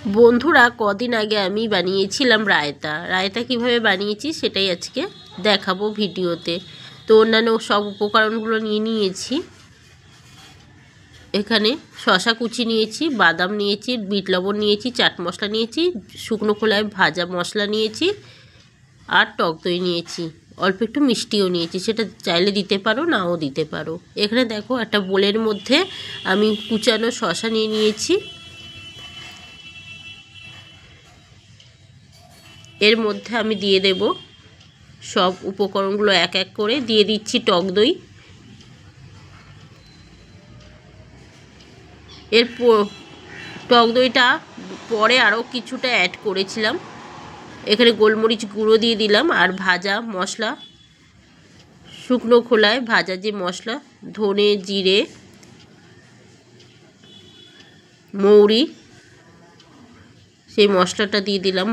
বন্ধুরা, কদিন আগে আমি বানিয়েছিলাম রায়তা কিভাবে বানিয়েছি সেটাই আজকে দেখাবো ভিডিওতে। তো অন্যান্য সব উপকরণগুলো নিয়ে নিয়েছি। এখানে শসা কুচি নিয়েছি, বাদাম নিয়েছি, বিট লবণ নিয়েছি, চাট মশলা নিয়েছি, শুকনো খোলায় ভাজা মশলা নিয়েছি আর টক দই নিয়েছি। অল্প একটু মিষ্টিও নিয়েছি, সেটা চাইলে দিতে পারো, নাও দিতে পারো। এখানে দেখো একটা বোলের মধ্যে আমি কুচানো শসা নিয়ে নিয়েছি। এর মধ্যে আমি দিয়ে দেব সব উপকরণগুলো এক এক করে। দিয়ে দিচ্ছি টক দই। টক দইটা পরে আরও কিছুটা অ্যাড করেছিলাম। এখানে গোলমরিচ গুঁড়ো দিয়ে দিলাম আর ভাজা মশলা, শুকনো খোলায় ভাজা যে মশলা, ধনে জিরে মৌরি, সেই মশলাটা দিয়ে দিলাম।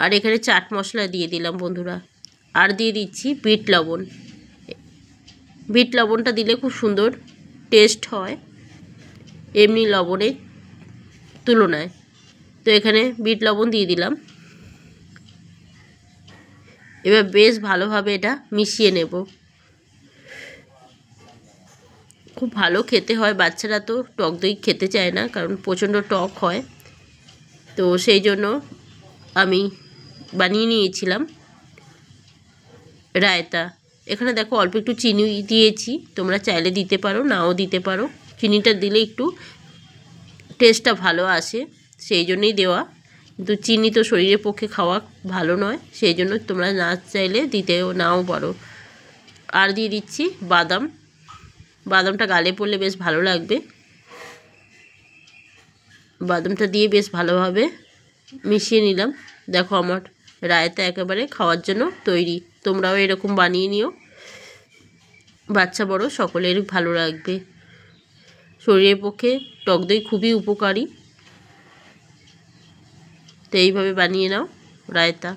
আর এখানে চাট মশলা দিয়ে দিলাম বন্ধুরা। আর দিয়ে দিচ্ছি বিট লবণ। বিট লবণটা দিলে খুব সুন্দর টেস্ট হয় এমনি লবণের তুলনায়। তো এখানে বিট লবণ দিয়ে দিলাম। এবার বেশ ভালোভাবে এটা মিশিয়ে নেব। খুব ভালো খেতে হয়। বাচ্চারা তো টক দই খেতে চায় না, কারণ প্রচণ্ড টক হয়। তো সেই জন্য আমি বানিয়ে নিয়েছিলাম রায়তা। এখানে দেখো অল্প একটু চিনি দিয়েছি, তোমরা চাইলে দিতে পারো, নাও দিতে পারো। চিনিটা দিলে একটু টেস্টটা ভালো আসে, সেই জন্যই দেওয়া। কিন্তু চিনি তো শরীরের পক্ষে খাওয়া ভালো নয়, সেই জন্য তোমরা না চাইলে দিতেও নাও পারো। আর দিয়ে দিচ্ছি বাদাম। বাদামটা গালে পড়লে বেশ ভালো লাগবে। বাদামটা দিয়ে বেশ ভালোভাবে মিশিয়ে নিলাম। দেখো আমার রায়তা একেবারে খাওয়ার জন্য তৈরি। তোমরাও এরকম বানিয়ে নিও, বাচ্চা বড় সকলেরই ভালো লাগবে। শরীরের পক্ষে টক দই খুবই উপকারী। তো এইভাবে বানিয়ে নাও রায়তা।